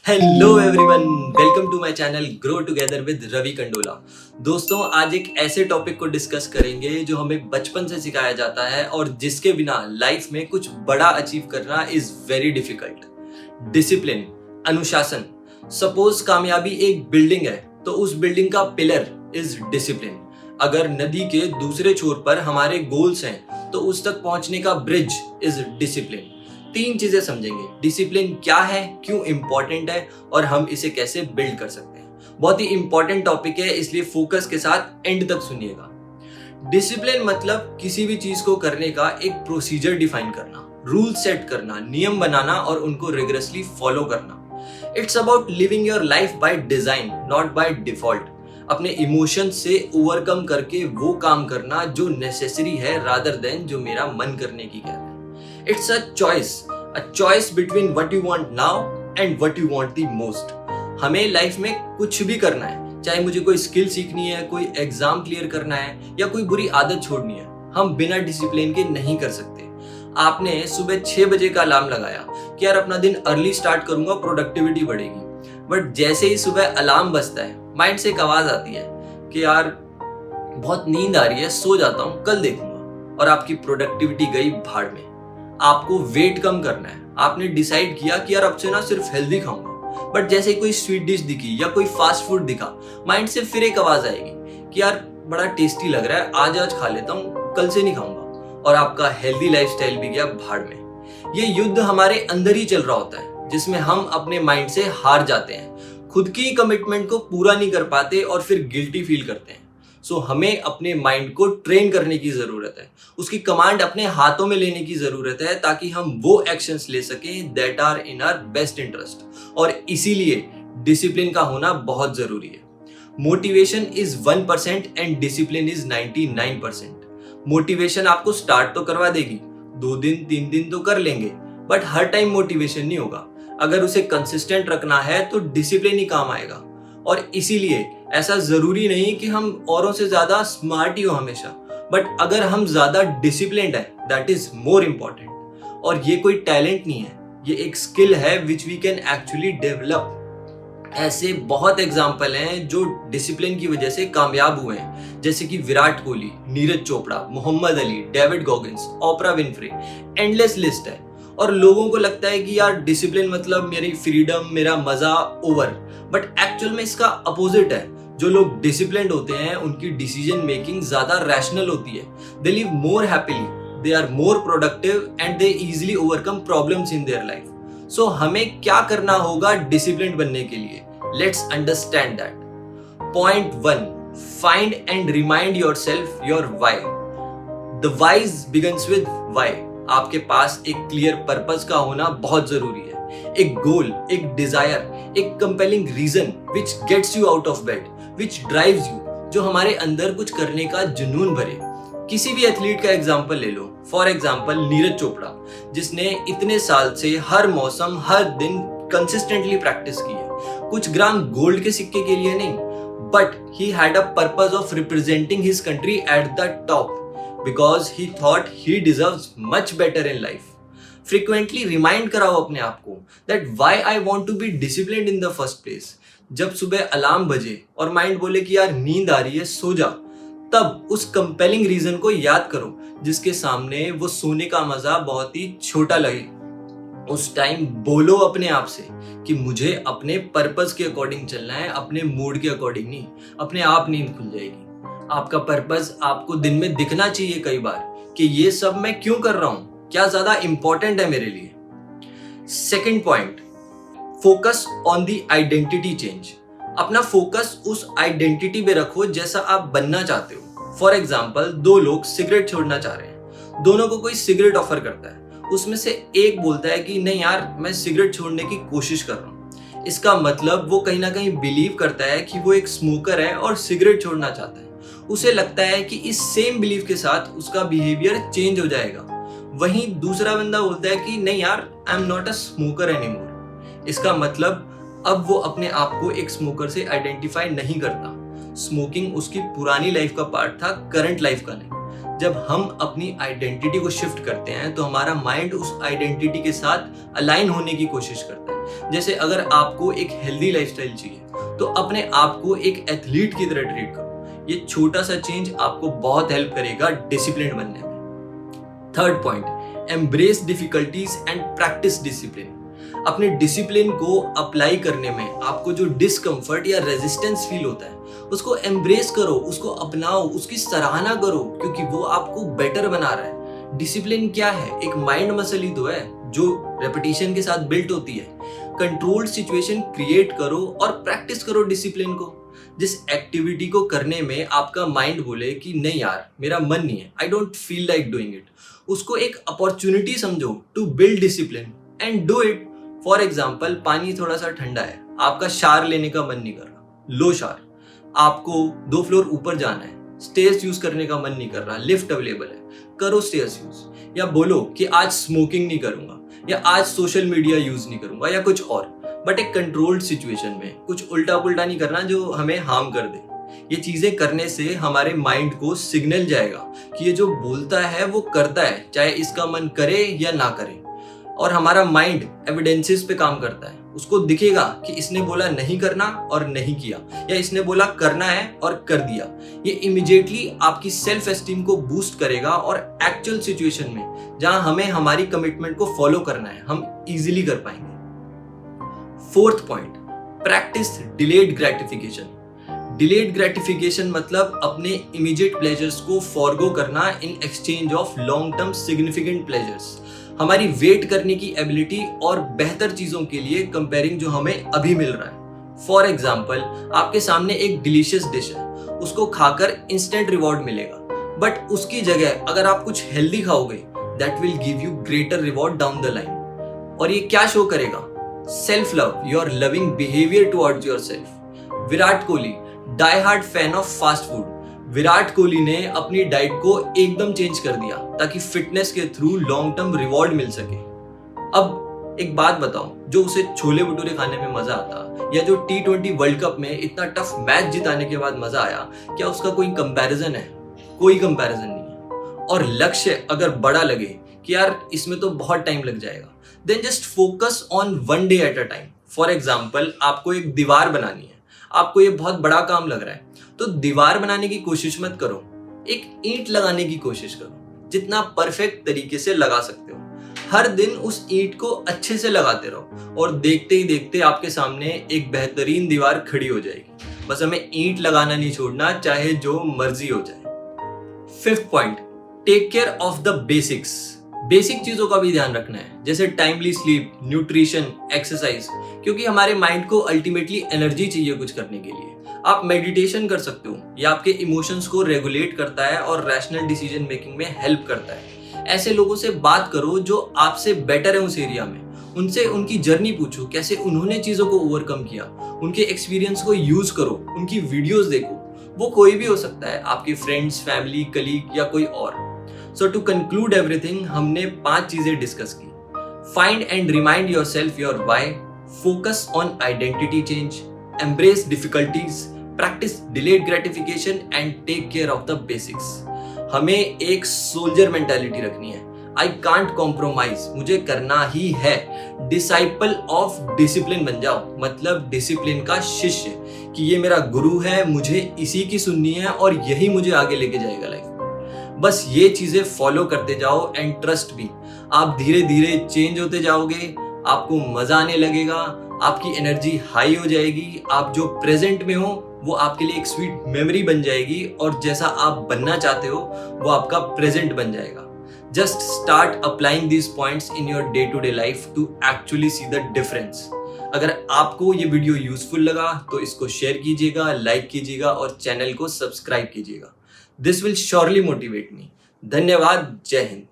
Hello everyone, welcome to my channel grow together with Ravi Kandola. दोस्तों, आज एक ऐसे टॉपिक को डिस्कस करेंगे जो हमें बचपन से सिखाया जाता है और जिसके बिना लाइफ में कुछ बड़ा अचीव करना इज वेरी डिफिकल्ट। डिसिप्लिन, अनुशासन। सपोज कामयाबी एक बिल्डिंग है तो उस बिल्डिंग का पिलर इज डिसिप्लिन। अगर नदी के दूसरे छोर पर हमारे गोल्स हैं तो उस तक पहुंचने का ब्रिज इज डिसिप्लिन। तीन चीजें समझेंगे, डिसिप्लिन क्या है, क्यों इंपॉर्टेंट है और हम इसे कैसे बिल्ड कर सकते हैं। बहुत ही इंपॉर्टेंट टॉपिक है, इसलिए फोकस के साथ एंड तक सुनिएगा। डिसिप्लिन मतलब किसी भी चीज को करने का एक प्रोसीजर डिफाइन करना, रूल सेट करना, नियम बनाना और उनको रिगरसली फॉलो करना। It's about living your life by design, not by default. अपने इमोशन से ओवरकम करके वो काम करना जो नेसेसरी है रादर देन जो मेरा मन करने की कह रहा है। It's a choice between what you want now and what you want the most. हमें लाइफ में कुछ भी करना है, चाहे मुझे कोई स्किल सीखनी है, कोई एग्जाम क्लियर करना है या कोई बुरी आदत छोड़नी है, हम बिना डिसिप्लिन के नहीं कर सकते। आपने सुबह 6 बजे का अलार्म लगाया कि यार अपना दिन अर्ली स्टार्ट करूंगा, प्रोडक्टिविटी बढ़ेगी। बट जैसे ही सुबह अलार्म बजता है, माइंड से एक आवाज आती है कि यार बहुत नींद आ रही है, सो जाता हूँ, कल देखूंगा, और आपकी प्रोडक्टिविटी गई भाड़ में। आपको वेट कम करना है, आपने डिसाइड किया कि यार अब से ना सिर्फ हेल्दी खाऊंगा, बट जैसे कोई स्वीट डिश दिखी या कोई फास्ट फूड दिखा, माइंड से फिर एक आवाज आएगी कि यार बड़ा टेस्टी लग रहा है, आज खा लेता हूँ, कल से नहीं खाऊंगा, और आपका हेल्दी लाइफस्टाइल भी गया भाड़ में। ये युद्ध हमारे अंदर ही चल रहा होता है, जिसमें हम अपने माइंड से हार जाते हैं, खुद की कमिटमेंट को पूरा नहीं कर पाते और फिर गिल्टी फील करते हैं। सो हमें अपने माइंड को ट्रेन करने की जरूरत है, उसकी कमांड अपने हाथों में लेने की जरूरत है, ताकि हम वो एक्शंस ले सकें that are in our best interest. और इसीलिए डिसिप्लिन का होना बहुत जरूरी है। Motivation is 1% and discipline is 99%। Motivation आपको स्टार्ट तो करवा देगी, 2 दिन 3 दिन तो कर लेंगे, बट हर टाइम मोटिवेशन नहीं होगा। अगर उसे कंसिस्टेंट रखना है तो डिसिप्लिन ही काम आएगा। और इसीलिए ऐसा जरूरी नहीं कि हम औरों से ज्यादा स्मार्ट ही हो हमेशा, बट अगर हम ज्यादा डिसिप्लिन्ड है दैट इज मोर इम्पोर्टेंट। और ये कोई टैलेंट नहीं है, ये एक स्किल है which we can actually develop. ऐसे बहुत एग्जाम्पल हैं जो डिसिप्लिन की वजह से कामयाब हुए हैं, जैसे कि Virat Kohli, Neeraj Chopra, Muhammad Ali, David Goggins, Oprah Winfrey, endless list है। और लोगों को लगता है कि यार डिसिप्लिन मतलब मेरी फ्रीडम, मेरा मजा, ओवर। बट एक्चुअल में इसका अपोजिट है। जो लोग डिसिप्लिन्ड होते हैं उनकी डिसीजन मेकिंग ज्यादा रैशनल होती है, they live more happily, they are more productive and they easily overcome problems in their life. So हमें क्या करना होगा डिसिप्लिन्ड बनने के लिए? Let's understand that. Point 1, find and remind yourself your why. The whys begins with why. आपके पास एक क्लियर पर्पस का होना बहुत जरूरी है। एक गोल, एक डिजायर, एक compelling reason which gets you out of bed, which drives you, जो हमारे अंदर कुछ करने का जुनून भरे। किसी भी एथलीट का एग्जांपल ले लो, फॉर एग्जांपल नीरज चोपड़ा, जिसने इतने साल से हर मौसम, हर दिन कंसिस्टेंटली प्रैक्टिस की है। कुछ ग्राम गोल्ड के सिक्के के लिए नहीं, but he had a purpose of representing his country at the top because he thought he deserves much better in life. Frequently remind कराओ अपने आप को that why I want to be disciplined in the first place. जब सुबह alarm बजे और mind बोले कि यार नींद आ रही है, सो जा, तब उस कंपेलिंग रीजन को याद करो जिसके सामने वो सोने का मजा बहुत ही छोटा लगे। उस टाइम बोलो अपने आप से कि मुझे अपने पर्पस के अकॉर्डिंग चलना है, अपने मूड के अकॉर्डिंग नहीं। अपने आप नींद खुल जाएगी। आपका पर्पस आपको दिन में दिखना चाहिए कई बार कि ये सब मैं क्यों कर रहा हूं, क्या ज्यादा इंपॉर्टेंट है मेरे लिए। Second point, focus on the identity change. अपना फोकस उस आइडेंटिटी पे रखो जैसा आप बनना चाहते हो। फॉर एग्जाम्पल, 2 लोग सिगरेट छोड़ना चाह रहे हैं, दोनों को कोई सिगरेट ऑफर करता है, उसमें से एक बोलता है कि नहीं यार मैं सिगरेट छोड़ने की कोशिश कर रहा हूं। इसका मतलब वो कहीं ना कहीं बिलीव करता है कि वो एक स्मोकर है और सिगरेट छोड़ना चाहता है। उसे लगता है कि इस सेम बिलीफ के साथ उसका बिहेवियर चेंज हो जाएगा। वहीं दूसरा बंदा बोलता है कि नहीं यार, I am not a smoker anymore. इसका मतलब अब वो अपने आप को एक स्मोकर से आइडेंटिफाई नहीं करता। स्मोकिंग उसकी पुरानी लाइफ का पार्ट था, करंट लाइफ का नहीं। जब हम अपनी आइडेंटिटी को शिफ्ट करते हैं तो हमारा माइंड उस आइडेंटिटी के साथ अलाइन होने की कोशिश करता है। जैसे अगर आपको एक हेल्दी लाइफस्टाइल चाहिए तो अपने आप को एक एथलीट की तरह ट्रीट करो। ये छोटा सा चेंज आपको बहुत हेल्प करेगा डिसिप्लिन बनने में। Third point, embrace difficulties and practice discipline. अपने डिसिप्लिन को अप्लाई करने में आपको जो डिस्कम्फर्ट या रेजिस्टेंस फील होता है उसको एम्ब्रेस करो, उसको अपनाओ, उसकी सराहना करो, क्योंकि वो आपको बेटर बना रहा है। डिसिप्लिन क्या है? एक माइंड मसल ही तो है जो रेपिटेशन के साथ बिल्ट होती है। कंट्रोल्ड सिचुएशन क्रिएट करो और प्रैक्टिस करो डिसिप्लिन को। जिस एक्टिविटी को करने में आपका माइंड बोले कि नहीं यार मेरा मन नहीं है, I don't feel like doing it, उसको एक अपॉर्चुनिटी समझो to build discipline and do it. For example, पानी थोड़ा सा ठंडा है, आपका शावर लेने का मन नहीं कर रहा, लो शावर। आपको 2 फ्लोर ऊपर जाना है, स्टेयर्स यूज करने का मन नहीं कर रहा, लिफ्ट अवेलेबल है, करो स्टेयर्स यूज। या बोलो कि आज स्मोकिंग नहीं करूंगा, या आज सोशल मीडिया यूज नहीं करूंगा, या कुछ और, बट एक कंट्रोल्ड सिचुएशन में। कुछ उल्टा पुल्टा नहीं करना जो हमें हार्म कर दे। ये चीजें करने से हमारे माइंड को सिग्नल जाएगा कि ये जो बोलता है वो करता है, चाहे इसका मन करे या ना करे। और हमारा माइंड एविडेंसेस पे काम करता है, उसको दिखेगा कि इसने बोला नहीं करना और नहीं किया, या इसने बोला करना है और कर दिया। ये इमीडिएटली आपकी सेल्फ एस्टीम को बूस्ट करेगा और एक्चुअल सिचुएशन में जहां हमें हमारी कमिटमेंट को फॉलो करना है, हम इजीली कर पाएंगे। Fourth point, practice delayed gratification. Delayed gratification मतलब अपने इमीडिएट प्लेजर्स को फॉरगो करना in exchange of long term significant pleasures. हमारी वेट करने की एबिलिटी और बेहतर चीजों के लिए कंपेयरिंग जो हमें अभी मिल रहा है। फॉर एग्जाम्पल, आपके सामने एक डिलीशियस डिश है, उसको खाकर इंस्टेंट रिवॉर्ड मिलेगा, बट उसकी जगह अगर आप कुछ हेल्दी खाओगे that will give you greater reward down the line. और ये क्या शो करेगा? Self love, your loving behaviour towards yourself. Virat Kohli, die hard fan of fast food. Virat Kohli ने अपनी डाइट को एकदम चेंज कर दिया ताकि फिटनेस के थ्रू लॉन्ग टर्म रिवॉर्ड मिल सके। अब एक बात बताओ, जो उसे छोले भटूरे खाने में मजा आता या जो T20 वर्ल्ड कप में इतना टफ मैच जिताने के बाद मजा आया, क्या उसका कोई कंपैरिजन है? कोई कंपैरिजन नहीं है। और लक्ष्य अगर बड़ा लगे कि यार इसमें तो बहुत टाइम लग जाएगा, then just focus on one day at a time. For example, आपको एक दीवार बनानी है, आपको ये बहुत बड़ा काम लग रहा है, तो दीवार बनाने की कोशिश मत करो, एक ईंट लगाने की कोशिश करो, जितना परफेक्ट तरीके से लगा सकते हो। हर दिन उस ईंट को अच्छे से लगाते रहो और देखते ही देखते आपके सामने एक बेहतरीन दीवार खड़ी हो जाएगी। बस हमें ईंट लगाना नहीं छोड़ना, चाहे जो मर्जी हो जाए। Fifth point, take care of the basics. Basic चीजों का भी ध्यान रखना है, जैसे टाइमली स्लीप, न्यूट्रिशन, एक्सरसाइज, क्योंकि हमारे माइंड को अल्टीमेटली एनर्जी चाहिए कुछ करने के लिए। आप मेडिटेशन कर सकते हो, ये आपके इमोशंस को रेगुलेट करता है और रैशनल डिसीजन मेकिंग में हेल्प करता है। ऐसे लोगों से बात करो जो आपसे बेटर है उस एरिया में, उनसे उनकी जर्नी पूछो, कैसे उन्होंने चीजों को ओवरकम किया, उनके एक्सपीरियंस को यूज करो, उनकी वीडियोस देखो। वो कोई भी हो सकता है, आपके फ्रेंड्स, फैमिली, कलीग या कोई और। सो टू कंक्लूड एवरीथिंग, हमने 5 चीजें डिस्कस की। Find and remind yourself your why, focus on identity change, embrace difficulties, practice delayed gratification and take care of the basics। हमें एक सोल्जर मेंटालिटी रखनी है, आई कांट कॉम्प्रोमाइज, मुझे करना ही है। डिसाइपल ऑफ डिसिप्लिन बन जाओ, मतलब डिसिप्लिन का शिष्य, कि ये मेरा गुरु है, मुझे इसी की सुननी है और यही मुझे आगे लेके जाएगा लाइफ में। बस ये चीजें फॉलो करते जाओ एंड ट्रस्ट मी, आप धीरे धीरे चेंज होते जाओगे, आपको मजा आने लगेगा, आपकी एनर्जी हाई हो जाएगी, आप जो प्रेजेंट में हो वो आपके लिए एक स्वीट मेमोरी बन जाएगी और जैसा आप बनना चाहते हो वो आपका प्रेजेंट बन जाएगा। Just start applying these points in your day to day life to actually see the difference. अगर आपको ये वीडियो यूजफुल लगा तो इसको शेयर कीजिएगा, लाइक कीजिएगा और चैनल को सब्सक्राइब कीजिएगा। This will surely motivate me. धन्यवाद। जय हिंद।